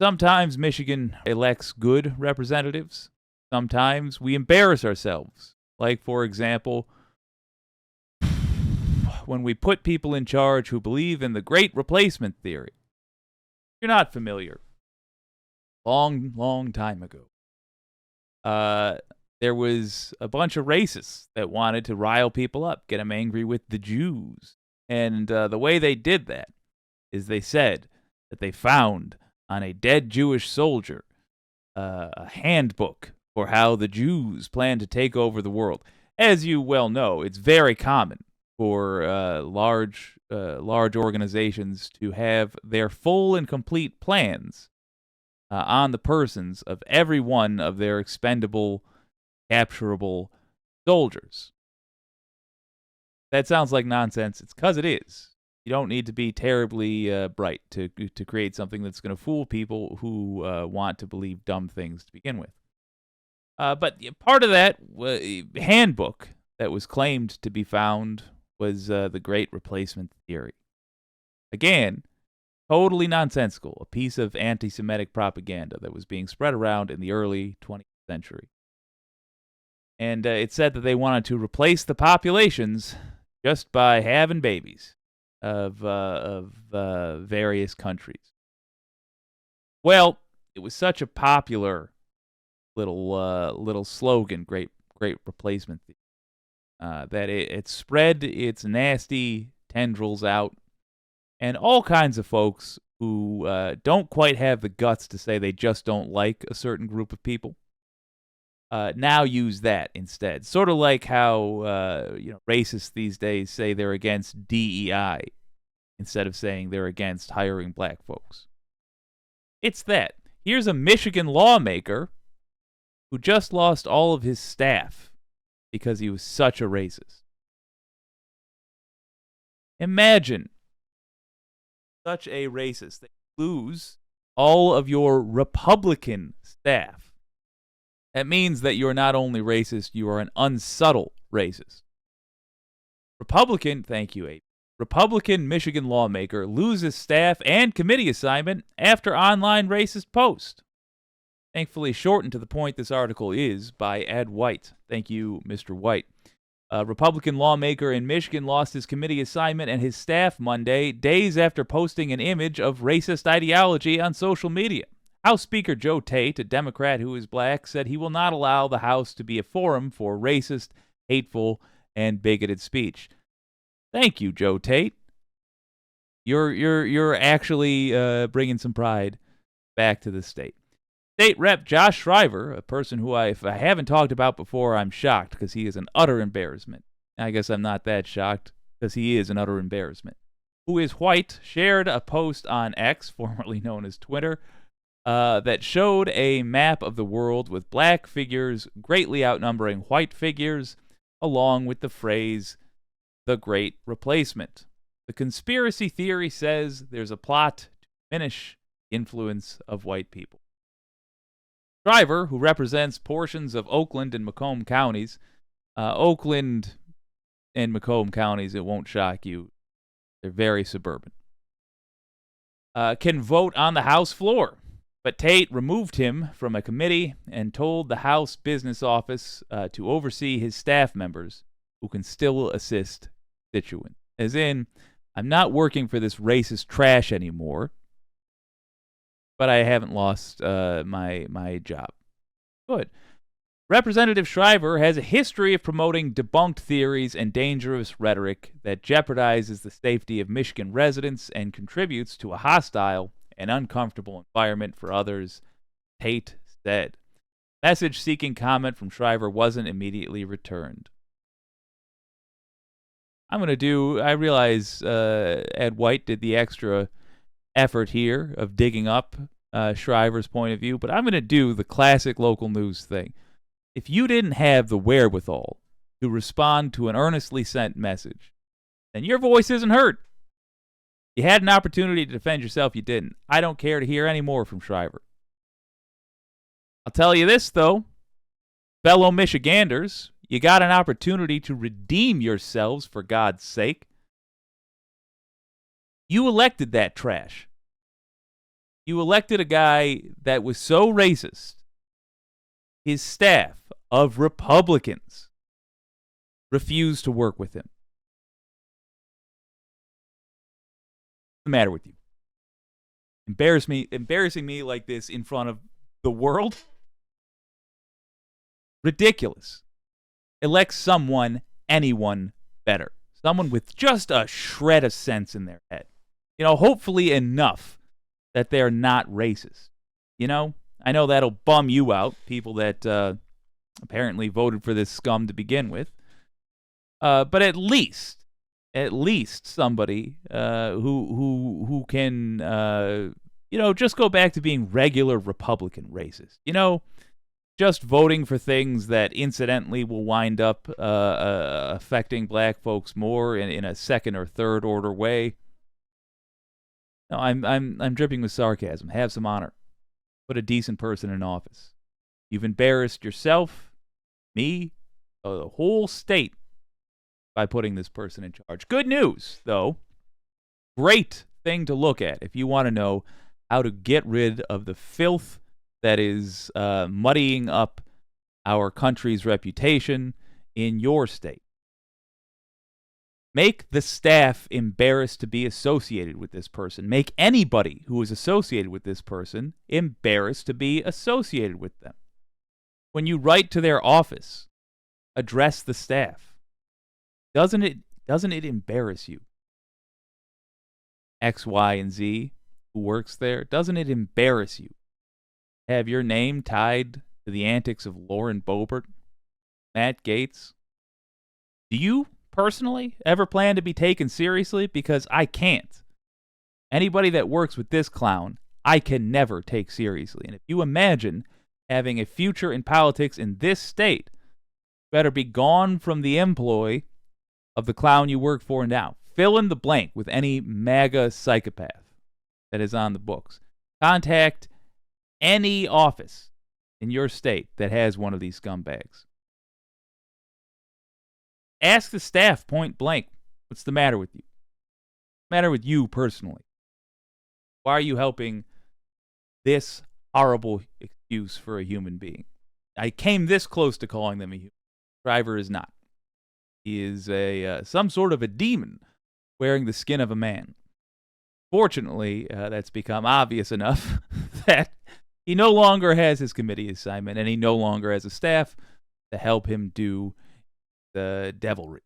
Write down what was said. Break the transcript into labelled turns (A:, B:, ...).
A: Sometimes Michigan elects good representatives. Sometimes we embarrass ourselves. Like, for example, when we put people in charge who believe in the great replacement theory. You're not familiar. Long time ago. There was a bunch of racists that wanted to rile people up, get them angry with the Jews. And the way they did that is they said that they found on a dead Jewish soldier a handbook for how the Jews plan to take over the world. As you well know, it's very common for large organizations to have their full and complete plans on the persons of every one of their expendable, capturable soldiers. That sounds like nonsense. It's because it is. You don't need to be terribly bright to create something that's going to fool people who want to believe dumb things to begin with. But part of that handbook that was claimed to be found was the Great Replacement Theory. Again, totally nonsensical, a piece of anti-Semitic propaganda that was being spread around in the early 20th century. And it said that they wanted to replace the populations just by having babies of various countries. Well, it was such a popular little slogan, great replacement theory, that it spread its nasty tendrils out, and all kinds of folks who don't quite have the guts to say they just don't like a certain group of people now use that instead. Sort of like how racists these days say they're against DEI instead of saying they're against hiring black folks. It's that. Here's a Michigan lawmaker who just lost all of his staff because he was such a racist. Imagine such a racist that you lose all of your Republican staff. That means that you're not only racist, you are an unsubtle racist. Thank you, Abe. Republican Michigan lawmaker loses staff and committee assignment after online racist post. Thankfully shortened to the point this article is by Ed White. Thank you, Mr. White. A Republican lawmaker in Michigan lost his committee assignment and his staff Monday, days after posting an image of racist ideology on social media. House Speaker Joe Tate, a Democrat who is black, said he will not allow the House to be a forum for racist, hateful, and bigoted speech. Thank you, Joe Tate. You're actually bringing some pride back to the state. State Rep Josh Shriver, a person who if I haven't talked about before, I'm shocked because he is an utter embarrassment. I guess I'm not that shocked because he is an utter embarrassment. Who is white, shared a post on X, formerly known as Twitter, that showed a map of the world with black figures greatly outnumbering white figures, along with the phrase, the Great Replacement. The conspiracy theory says there's a plot to diminish the influence of white people. Shriver, who represents portions of Oakland and Macomb counties, Oakland and Macomb counties, it won't shock you, they're very suburban, can vote on the House floor. But Tate removed him from a committee and told the House Business Office to oversee his staff members who can still assist constituents. As in, I'm not working for this racist trash anymore, but I haven't lost my job. Good. Representative Shriver has a history of promoting debunked theories and dangerous rhetoric that jeopardizes the safety of Michigan residents and contributes to a hostile and uncomfortable environment for others, Tate said. Message-seeking comment from Shriver wasn't immediately returned. I realize Ed White did the extra effort here of digging up Shriver's point of view, but I'm going to do the classic local news thing. If you didn't have the wherewithal to respond to an earnestly sent message, then your voice isn't heard. You had an opportunity to defend yourself, you didn't. I don't care to hear any more from Shriver. I'll tell you this, though, fellow Michiganders, you got an opportunity to redeem yourselves, for God's sake. You elected that trash. You elected a guy that was so racist, his staff of Republicans refused to work with him. What's the matter with you? Embarrassing me like this in front of the world? Ridiculous. Elect anyone better. Someone with just a shred of sense in their head. Hopefully enough that they're not racist. I know that'll bum you out, people that apparently voted for this scum to begin with. But at least somebody who can just go back to being regular Republican racist. Just voting for things that incidentally will wind up affecting black folks more in a second or third order way. No, I'm dripping with sarcasm. Have some honor. Put a decent person in office. You've embarrassed yourself, me, the whole state by putting this person in charge. Good news, though. Great thing to look at if you want to know how to get rid of the filth that is muddying up our country's reputation in your state. Make the staff embarrassed to be associated with this person. Make anybody who is associated with this person embarrassed to be associated with them. When you write to their office, address the staff. Doesn't it embarrass you? X, Y, and Z who works there, doesn't it embarrass you? Have your name tied to the antics of Lauren Boebert, Matt Gaetz? Do you personally ever plan to be taken seriously? Because I can't. Anybody that works with this clown, I can never take seriously. And if you imagine having a future in politics in this state, you better be gone from the employ of the clown you work for now. Fill in the blank with any MAGA psychopath that is on the books. Contact any office in your state that has one of these scumbags. Ask the staff point blank, what's the matter with you? What's the matter with you personally? Why are you helping this horrible excuse for a human being? I came this close to calling them a human. Shriver is not. He is some sort of a demon wearing the skin of a man. Fortunately, that's become obvious enough that he no longer has his committee assignment and he no longer has a staff to help him do the devilry.